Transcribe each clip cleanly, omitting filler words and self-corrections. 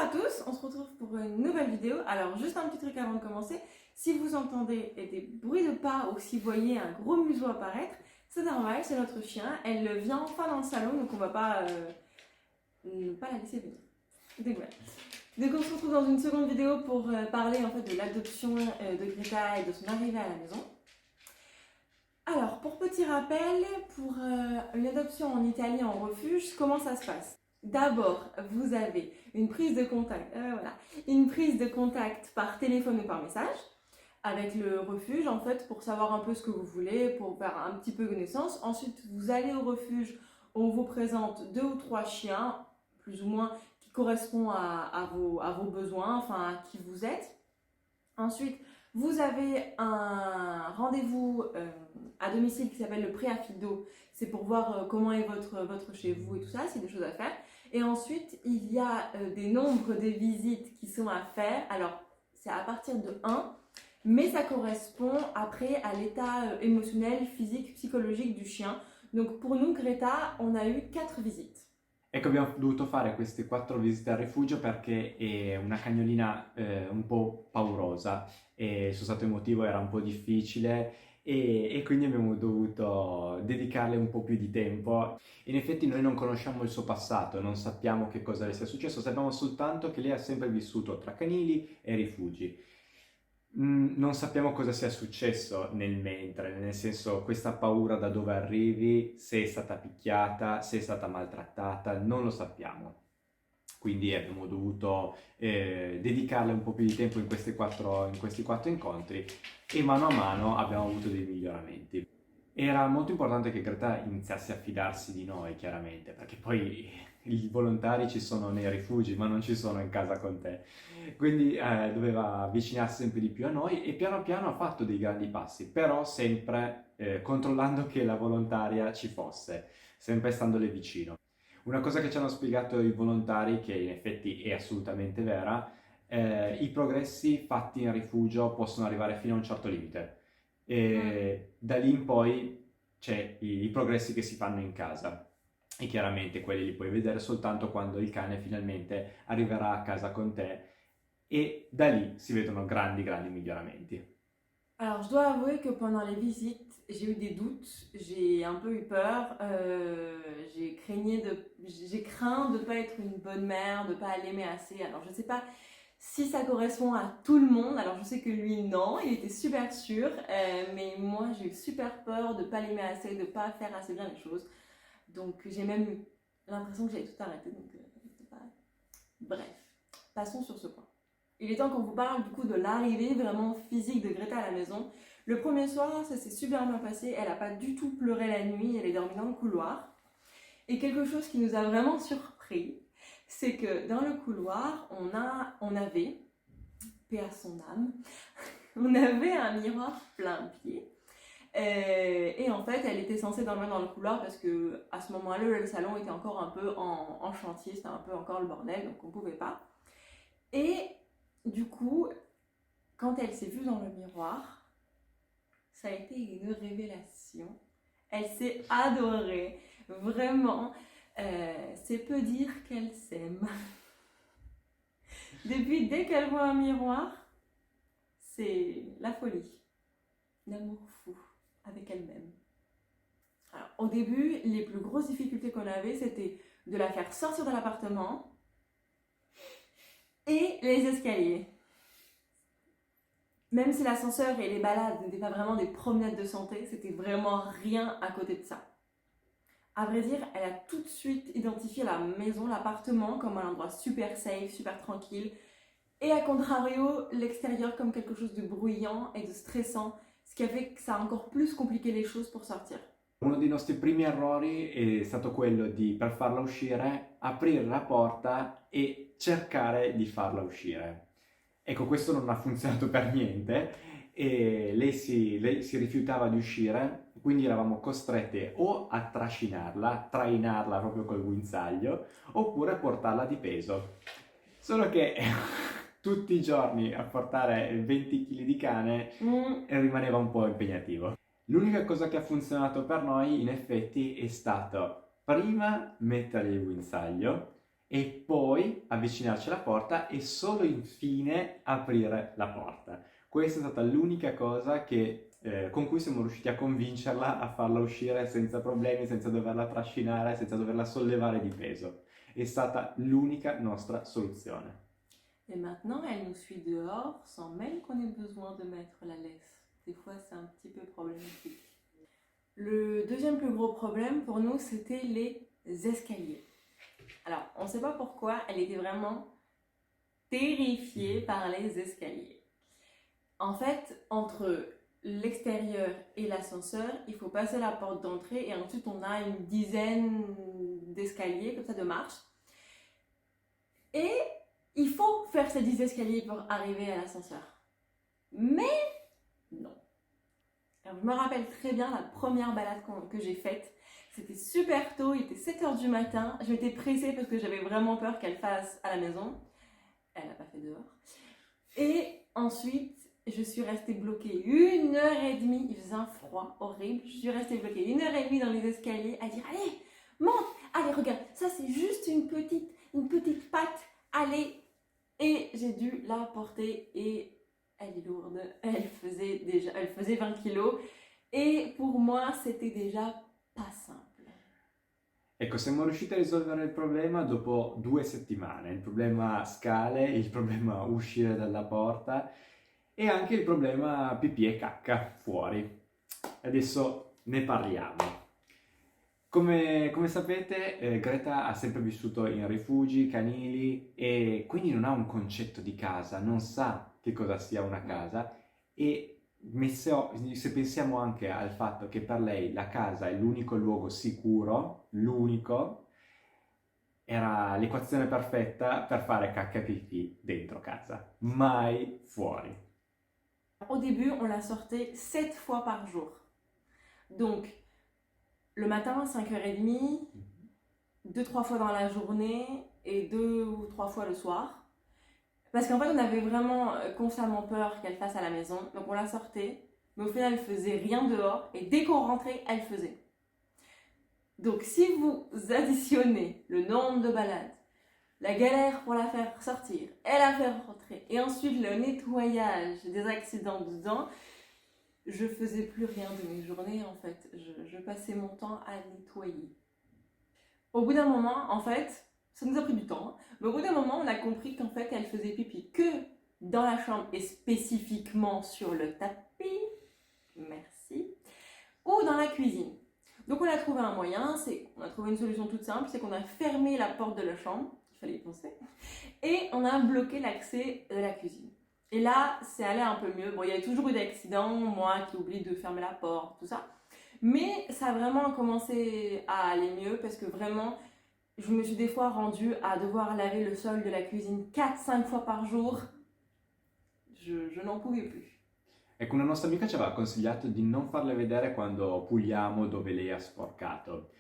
à tous, on se retrouve pour une nouvelle vidéo. Alors juste un petit truc avant de commencer, si vous entendez des bruits de pas ou si vous voyez un gros museau apparaître, c'est normal, c'est notre chien, elle vient enfin dans le salon donc on va pas la laisser venir. Donc voilà. Donc on se retrouve dans une seconde vidéo pour parler en fait de l'adoption de Greta et de son arrivée à la maison. Alors pour petit rappel, pour une adoption en Italie en refuge, comment ça se passe? D'abord, vous avez une prise de contact, une prise de contact par téléphone ou par message avec le refuge en fait pour savoir un peu ce que vous voulez, pour faire un petit peu connaissance. Ensuite, vous allez au refuge, on vous présente 2 ou 3 chiens, plus ou moins, qui correspondent à vos besoins, enfin à qui vous êtes. Ensuite, vous avez un rendez-vous à domicile qui s'appelle le pré-affido. C'est pour voir comment est votre chez vous et tout ça, c'est des choses à faire. Et ensuite, il y a des nombres de visites qui sont à faire. Alors, c'est à partir de 1, mais ça correspond après à l'état émotionnel, physique, psychologique du chien. Donc pour nous, Greta, on a eu 4 visites. Ecco, abbiamo dovuto fare queste 4 visite al rifugio perché è una cagnolina un po' paurosa e il suo stato emotivo era un po' difficile e quindi abbiamo dovuto dedicarle un po' più di tempo. In effetti noi non conosciamo il suo passato, non sappiamo che cosa le sia successo, sappiamo soltanto che lei ha sempre vissuto tra canili e rifugi. Non sappiamo cosa sia successo nel mentre, nel senso questa paura da dove arrivi, se è stata picchiata, se è stata maltrattata, non lo sappiamo. Quindi abbiamo dovuto dedicarle un po' più di tempo in questi 4 incontri e mano a mano abbiamo avuto dei miglioramenti. Era molto importante che Greta iniziasse a fidarsi di noi, chiaramente, perché poi i volontari ci sono nei rifugi, ma non ci sono in casa con te. Quindi doveva avvicinarsi sempre di più a noi e piano piano ha fatto dei grandi passi, però sempre controllando che la volontaria ci fosse, sempre standole vicino. Una cosa che ci hanno spiegato i volontari, che in effetti è assolutamente vera, i progressi fatti in rifugio possono arrivare fino a un certo limite. E da lì in poi c'è i progressi che si fanno in casa e chiaramente quelli li puoi vedere soltanto quando il cane finalmente arriverà a casa con te et da lì si vedono grandi miglioramenti. Alors, je dois avouer que pendant les visites, j'ai eu des doutes, j'ai un peu eu peur, j'ai craint de ne pas être une bonne mère, de ne pas l'aimer assez. Alors, je ne sais pas si ça correspond à tout le monde. Alors, je sais que lui, non, il était super sûr, mais moi, j'ai eu super peur de ne pas l'aimer assez, de ne pas faire assez bien les choses. Donc, j'ai même eu l'impression que j'allais tout arrêter. Donc, bref, passons sur ce point. Il est temps qu'on vous parle du coup de l'arrivée vraiment physique de Greta à la maison. Le premier soir, ça s'est super bien passé. Elle n'a pas du tout pleuré la nuit, elle est dormie dans le couloir. Et quelque chose qui nous a vraiment surpris, c'est que dans le couloir, on avait, paix à son âme, on avait un miroir plein pied. Et en fait, elle était censée dormir dans le couloir parce que à ce moment-là, le salon était encore un peu en chantier, c'était un peu encore le bordel, donc on ne pouvait pas. Et du coup, quand elle s'est vue dans le miroir, ça a été une révélation. Elle s'est adorée, vraiment. C'est peu dire qu'elle s'aime. Dès qu'elle voit un miroir, c'est la folie, l'amour fou avec elle-même. Alors, au début, les plus grosses difficultés qu'on avait, c'était de la faire sortir de l'appartement et les escaliers. Même si l'ascenseur et les balades n'étaient pas vraiment des promenades de santé, c'était vraiment rien à côté de ça. À vrai dire, elle a tout de suite identifié la maison, l'appartement comme un endroit super safe, super tranquille. Et à contrario, l'extérieur comme quelque chose de bruyant et de stressant, ce qui a fait que ça a encore plus compliqué les choses pour sortir. Uno dei nostri primi errori è stato quello di, per farla uscire, aprire la porta e cercare di farla uscire. Ecco, questo non ha funzionato per niente e lei si rifiutava di uscire, quindi eravamo costrette o a trascinarla, trainarla proprio col guinzaglio, oppure a portarla di peso. Solo che tutti i giorni a portare 20 kg di cane rimaneva un po' impegnativo. L'unica cosa che ha funzionato per noi in effetti è stato prima mettere il guinzaglio e poi avvicinarci alla porta e solo infine aprire la porta. Questa è stata l'unica cosa con cui siamo riusciti a convincerla a farla uscire senza problemi, senza doverla trascinare, senza doverla sollevare di peso. È stata l'unica nostra soluzione. Et maintenant, elle nous suit dehors sans même qu'on ait besoin de mettre la laisse. Des fois, c'est un petit peu problématique. Le deuxième plus gros problème pour nous, c'était les escaliers. Alors, on ne sait pas pourquoi, elle était vraiment terrifiée par les escaliers. En fait, entre l'extérieur et l'ascenseur, il faut passer la porte d'entrée et ensuite on a une dizaine d'escaliers, comme ça, de marches. Et il faut faire ces 10 escaliers pour arriver à l'ascenseur. Mais non. Alors, je me rappelle très bien la première balade que j'ai faite. C'était super tôt, il était 7h du matin. Je m'étais pressée parce que j'avais vraiment peur qu'elle fasse à la maison. Elle n'a pas fait dehors. Et ensuite, je suis restée bloquée 1h30. Il faisait un froid horrible. Je suis restée bloquée 1h30 dans les escaliers à dire allez, monte, allez, regarde, ça c'est juste une petite patte, allez. Et j'ai dû la porter et elle est lourde. Elle faisait 20 kilos. Et pour moi, c'était déjà pas simple. Ecco, siamo riusciti a risolvere il problema dopo 2 settimane, il problema scale, il problema uscire dalla porta e anche il problema pipì e cacca fuori. Adesso ne parliamo. Come sapete, Greta ha sempre vissuto in rifugi canili e quindi non ha un concetto di casa, non sa che cosa sia una casa e se pensiamo anche al fatto che per lei la casa è l'unico luogo sicuro, l'unico, era l'equazione perfetta per fare cacca e pipì dentro casa, mai fuori. Au début, on la sortait 7 fois par jour. Donc, le matin, 5h30, 2-3 fois dans la journée et 2 ou 3 fois le soir. Parce qu'en fait, on avait vraiment constamment peur qu'elle fasse à la maison. Donc, on la sortait, mais au final, elle faisait rien dehors. Et dès qu'on rentrait, elle faisait. Donc, si vous additionnez le nombre de balades, la galère pour la faire sortir et la faire rentrer, et ensuite le nettoyage des accidents dedans, je faisais plus rien de mes journées en fait. Je passais mon temps à nettoyer. Au bout d'un moment, en fait, ça nous a pris du temps, mais au bout d'un moment, on a compris qu'en fait, elle faisait pipi que dans la chambre et spécifiquement sur le tapis, merci, ou dans la cuisine. Donc on a trouvé un moyen, on a trouvé une solution toute simple, c'est qu'on a fermé la porte de la chambre, il fallait y penser, et on a bloqué l'accès de la cuisine. Et là, c'est allé un peu mieux. Bon, il y a toujours eu d'accidents, moi qui oublie de fermer la porte, tout ça. Mais ça a vraiment commencé à aller mieux parce que vraiment, je me suis des fois rendue à devoir laver le sol de la cuisine 4-5 fois par jour. Je n'en pouvais plus. Ecco, una nostra amica ci aveva consigliato di non farle vedere quando puliamo dove lei ha sporcato.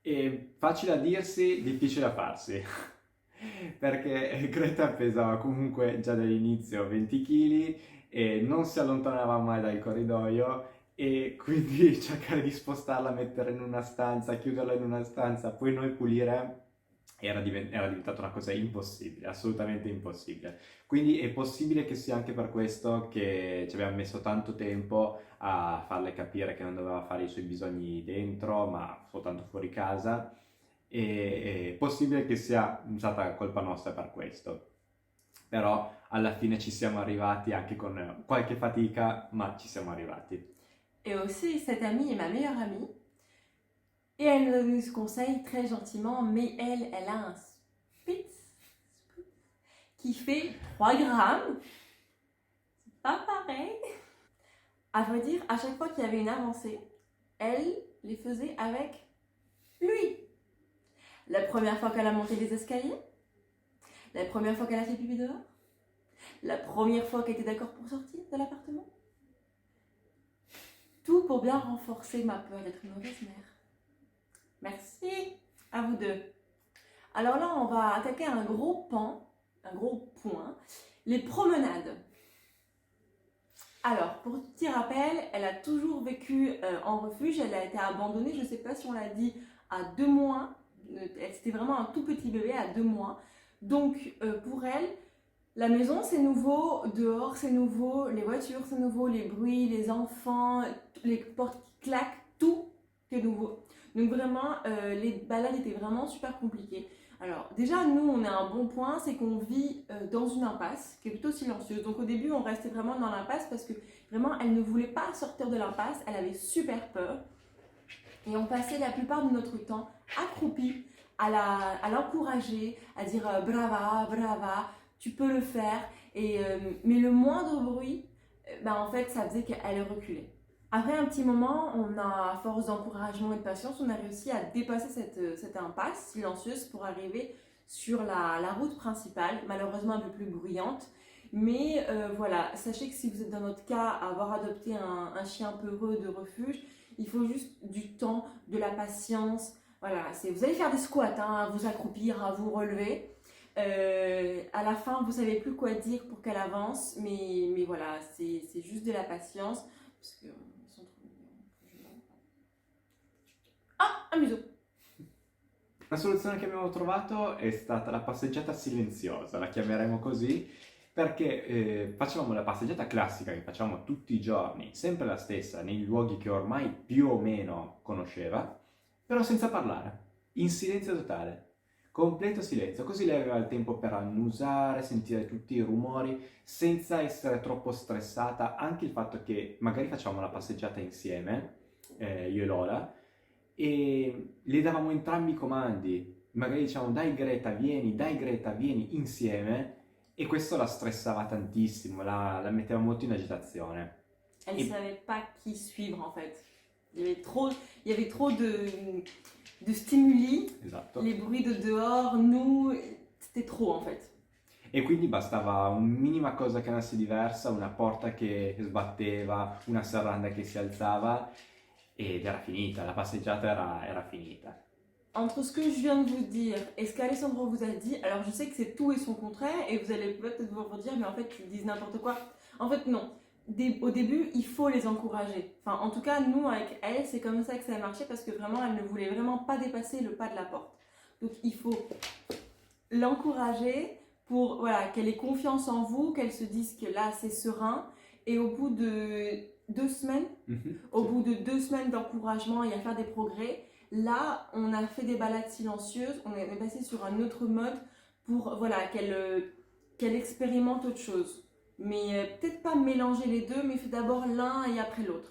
E facile a dirsi, difficile a farsi. Perché Greta pesava comunque già dall'inizio 20 kg e non si allontanava mai dal corridoio e quindi cercare di spostarla, metterla in una stanza, chiuderla in una stanza, poi noi pulire era diventata una cosa impossibile, assolutamente impossibile. Quindi è possibile che sia anche per questo che ci abbiamo messo tanto tempo a farle capire che non doveva fare i suoi bisogni dentro, ma soltanto fuori casa. E è possibile che sia stata colpa nostra per questo. Però alla fine ci siamo arrivati anche con qualche fatica, ma ci siamo arrivati. Et aussi, cette amie est ma meilleure amie. Et elle nous donne ce conseil très gentiment, mais elle a un Spitz qui fait 3 grammes. C'est pas pareil. À vrai dire, à chaque fois qu'il y avait une avancée, elle les faisait avec lui. La première fois qu'elle a monté les escaliers, la première fois qu'elle a fait pipi dehors, la première fois qu'elle était d'accord pour sortir de l'appartement. Tout pour bien renforcer ma peur d'être une mauvaise mère. Merci à vous deux. Alors là, on va attaquer un gros point, les promenades. Alors, pour petit rappel, elle a toujours vécu en refuge, elle a été abandonnée, je ne sais pas si on l'a dit, à 2 mois C'était vraiment un tout petit bébé à 2 mois. Donc pour elle, la maison c'est nouveau, dehors c'est nouveau, les voitures c'est nouveau, les bruits, les enfants, les portes qui claquent, tout est nouveau. Donc vraiment, les balades étaient vraiment super compliquées. Alors déjà, nous, on a un bon point, c'est qu'on vit dans une impasse qui est plutôt silencieuse. Donc au début, on restait vraiment dans l'impasse parce que vraiment, elle ne voulait pas sortir de l'impasse, elle avait super peur. Et on passait la plupart de notre temps accroupis à l'encourager, à dire brava, brava, tu peux le faire. Mais le moindre bruit, en fait, ça faisait qu'elle reculait. Après un petit moment, à force d'encouragement et de patience, on a réussi à dépasser cette impasse silencieuse pour arriver sur la route principale, malheureusement un peu plus bruyante. Mais voilà, sachez que si vous êtes dans notre cas à avoir adopté un chien peureux de refuge, il faut juste du temps, de la patience. Voilà, vous allez faire des squats, hein, à vous accroupir, à vous relever. À la fin, vous savez plus quoi dire pour qu'elle avance, mais voilà, c'est juste de la patience. Parce que, ils sont trop mignons. Ah, un museau. La soluzione che abbiamo trovato è stata la passeggiata silenziosa, la chiameremo così, perché facevamo la passeggiata classica che facciamo tutti i giorni, sempre la stessa, nei luoghi che ormai più o meno conosceva, però senza parlare, in silenzio totale, completo silenzio, così lei aveva il tempo per annusare, sentire tutti i rumori, senza essere troppo stressata, anche il fatto che magari facciamo la passeggiata insieme, io e Lola, e le davamo entrambi i comandi, magari diciamo dai Greta, vieni insieme, e questo la stressava tantissimo, la metteva molto in agitazione. Elle ne savait pas qui suivre en fait. Il y avait trop de stimuli, Esatto. les bruits de dehors, nous, c'était trop en fait. E quindi bastava un minima cosa che andasse diversa, una porta che sbatteva, una serranda che si alzava ed era finita, la passeggiata era finita. Entre ce que je viens de vous dire et ce qu'Alessandro vous a dit, alors je sais que c'est tout et son contraire et vous allez peut-être vous redire mais en fait ils disent n'importe quoi. En fait non. Au début, il faut les encourager. Enfin, en tout cas, nous, avec elle, c'est comme ça que ça a marché parce que vraiment, elle ne voulait vraiment pas dépasser le pas de la porte. Donc, il faut l'encourager pour voilà, qu'elle ait confiance en vous, qu'elle se dise que là, c'est serein. Et au bout de 2 semaines, au bout de 2 semaines d'encouragement et à faire des progrès, là, on a fait des balades silencieuses, on est passé sur un autre mode pour voilà, qu'elle expérimente autre chose. Mais peut-être pas mélanger les deux, mais fais d'abord l'un et après l'autre.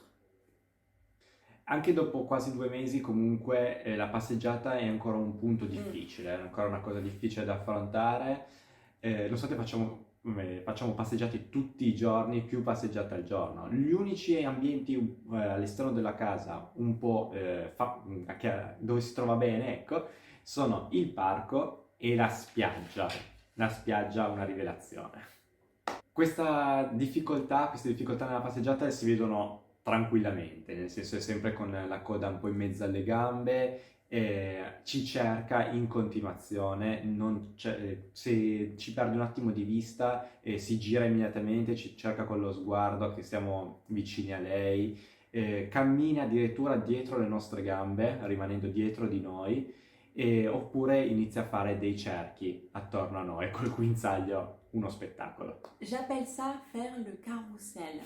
Anche dopo quasi 2 mesi comunque la passeggiata è ancora un punto difficile, è ancora una cosa difficile da affrontare. Nonostante facciamo passeggiate tutti i giorni, più passeggiate al giorno. Gli unici ambienti all'esterno della casa un po' dove si trova bene, ecco, sono il parco e la spiaggia. La spiaggia è una rivelazione. Queste difficoltà nella passeggiata si vedono tranquillamente, nel senso è sempre con la coda un po' in mezzo alle gambe, ci cerca in continuazione, se ci perde un attimo di vista si gira immediatamente, ci cerca con lo sguardo che siamo vicini a lei, cammina addirittura dietro le nostre gambe, rimanendo dietro di noi, oppure inizia a fare dei cerchi attorno a noi col guinzaglio, uno spettacolo. J'appelle ça faire le carrousel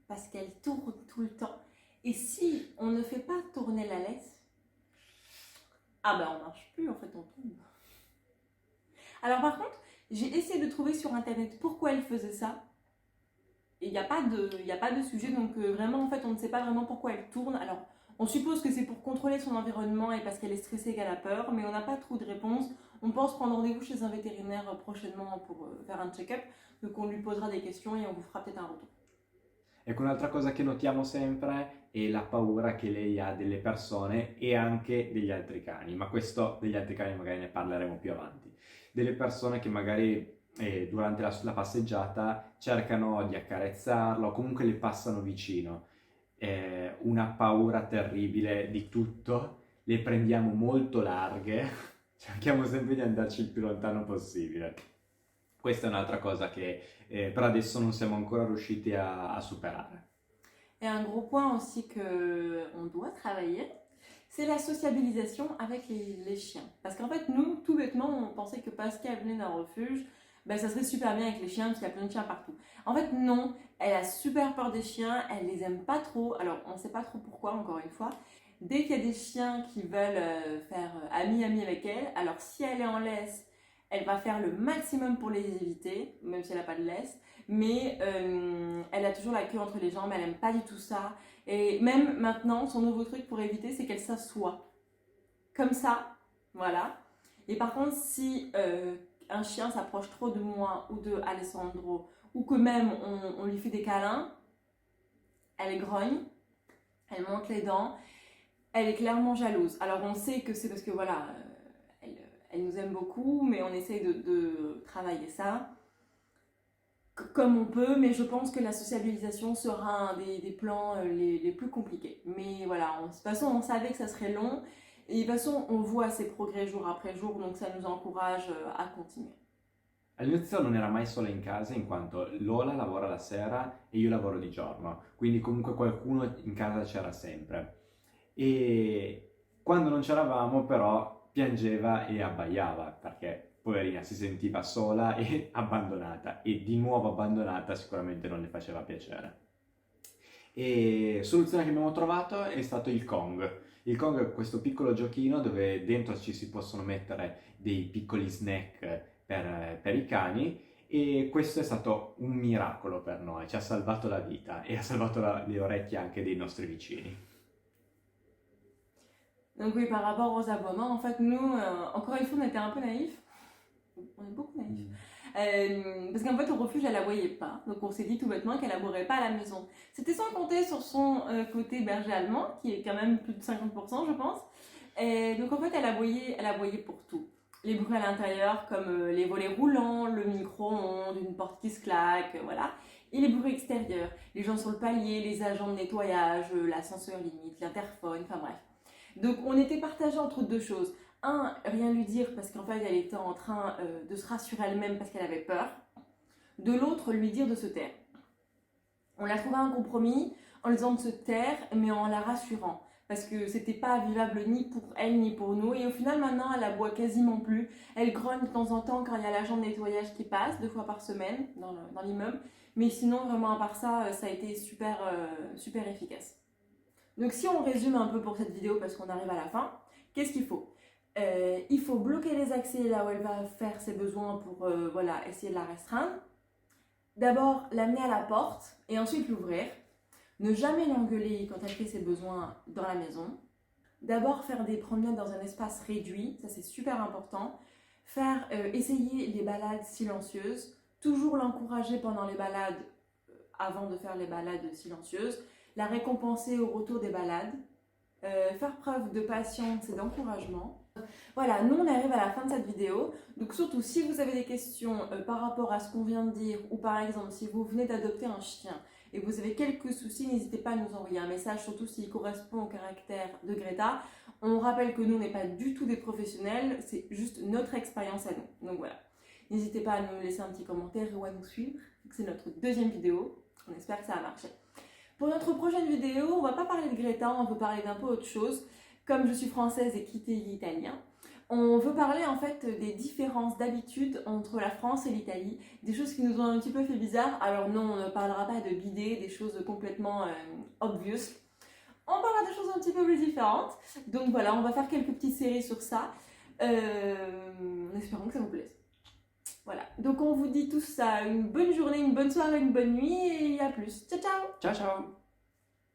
parce qu'elle tourne tout le temps. Et si on ne fait pas tourner la laisse, ah ben on marche plus en fait, on tombe. Alors par contre, j'ai essayé de trouver sur internet pourquoi elle faisait ça. Et il n'y a pas de sujet, donc vraiment en fait on ne sait pas vraiment pourquoi elle tourne. Alors on suppose que c'est pour contrôler son environnement et parce qu'elle est stressée et qu'elle a peur, mais on n'a pas trop de réponse. On pense prendre rendez-vous chez un vétérinaire prochainement pour faire un check-up, donc on lui posera des questions et on vous fera peut-être un retour. Ecco, un'altra cosa che notiamo sempre è la paura che lei ha delle persone e anche degli altri cani, ma questo degli altri cani magari ne parleremo più avanti. Delle persone che magari durante la passeggiata cercano di accarezzarlo o comunque le passano vicino. Una paura terribile di tutto, le prendiamo molto larghe, cerchiamo sempre di andarci il più lontano possibile. Questa è un'altra cosa che per adesso non siamo ancora riusciti a superare. Et un gros point aussi qu'on doit travailler, c'est la sociabilisation avec les chiens. Parce qu'en fait, nous, tout bêtement, on pensait que parce qu'elle venait d'un refuge, ben, ça serait super bien avec les chiens, parce qu'il y a plein de chiens partout. En fait, non, elle a super peur des chiens, elle les aime pas trop. Alors, on sait pas trop pourquoi, encore une fois. Dès qu'il y a des chiens qui veulent faire ami-ami avec elle, alors si elle est en laisse, elle va faire le maximum pour les éviter, même si elle n'a pas de laisse. Mais elle a toujours la queue entre les jambes, elle n'aime pas du tout ça. Et même maintenant, son nouveau truc pour éviter, c'est qu'elle s'assoit. Comme ça, voilà. Et par contre, si un chien s'approche trop de moi ou de Alessandro, ou que même on lui fait des câlins, elle grogne, elle monte les dents, elle est clairement jalouse. Alors on sait que c'est parce que voilà, elle nous aime beaucoup, mais on essaye de travailler ça comme on peut, mais je pense que la sociabilisation sera un des plans les plus compliqués. Mais voilà, de toute façon on savait que ça serait long, et de toute façon on voit ses progrès jour après jour, donc ça nous encourage à continuer. All'inizio non era mai sola in casa in quanto Lola lavora la sera e io lavoro di giorno, quindi comunque qualcuno in casa c'era sempre. E quando non c'eravamo però piangeva e abbaiava perché poverina si sentiva sola e abbandonata e di nuovo abbandonata sicuramente non le faceva piacere. E soluzione che abbiamo trovato è stato il Kong. Il Kong è questo piccolo giochino dove dentro ci si possono mettere dei piccoli snack per i cani e questo è stato un miracolo per noi, ci ha salvato la vita e ha salvato le orecchie anche dei nostri vicini. Donc oui, par rapport aux aboiements, en fait, nous, encore une fois, on était un peu naïfs. On est beaucoup naïfs. Parce qu'en fait, au refuge, elle aboyait pas. Donc on s'est dit tout bêtement qu'elle aboierait pas à la maison. C'était sans compter sur son côté berger allemand, qui est quand même plus de 50%, je pense. Et donc en fait, elle aboyait pour tout. Les bruits à l'intérieur, comme les volets roulants, le micro-ondes, une porte qui se claque, voilà. Et les bruits extérieurs, les gens sur le palier, les agents de nettoyage, l'ascenseur limite, l'interphone, enfin bref. Donc on était partagés entre deux choses. Un, rien lui dire parce qu'en fait elle était en train de se rassurer elle-même parce qu'elle avait peur. De l'autre, lui dire de se taire. On a trouvé un compromis en lui disant de se taire mais en la rassurant. Parce que c'était pas vivable ni pour elle ni pour nous. Et au final maintenant elle aboie quasiment plus. Elle grogne de temps en temps quand il y a l'agent de nettoyage qui passe 2 fois par semaine dans l'immeuble. Mais sinon vraiment à part ça, ça a été super efficace. Donc si on résume un peu pour cette vidéo parce qu'on arrive à la fin, qu'est-ce qu'il faut ? Il faut bloquer les accès là où elle va faire ses besoins pour voilà, essayer de la restreindre. D'abord l'amener à la porte et ensuite l'ouvrir. Ne jamais l'engueuler quand elle fait ses besoins dans la maison. D'abord faire des promenades dans un espace réduit, ça c'est super important. Faire essayer les balades silencieuses. Toujours l'encourager pendant les balades avant de faire les balades silencieuses. La récompenser au retour des balades, faire preuve de patience et d'encouragement. Voilà, nous on arrive à la fin de cette vidéo, donc surtout si vous avez des questions par rapport à ce qu'on vient de dire, ou par exemple si vous venez d'adopter un chien et vous avez quelques soucis, n'hésitez pas à nous envoyer un message, surtout s'il correspond au caractère de Greta. On rappelle que nous on n'est pas du tout des professionnels, c'est juste notre expérience à nous, donc voilà. N'hésitez pas à nous laisser un petit commentaire ou à nous suivre, c'est notre deuxième vidéo, on espère que ça a marché. Pour notre prochaine vidéo, on va pas parler de Greta, on veut parler d'un peu autre chose. Comme je suis française et Kitty italien, on veut parler en fait des différences d'habitude entre la France et l'Italie, des choses qui nous ont un petit peu fait bizarre. Alors non, on ne parlera pas de bidet, des choses complètement obvious. On parlera de choses un petit peu plus différentes. Donc voilà, on va faire quelques petites séries sur ça, en espérant que ça vous plaise. Voilà, donc on vous dit tous ça, une bonne journée, une bonne soirée, une bonne nuit et à plus. Ciao ciao. Ciao ciao!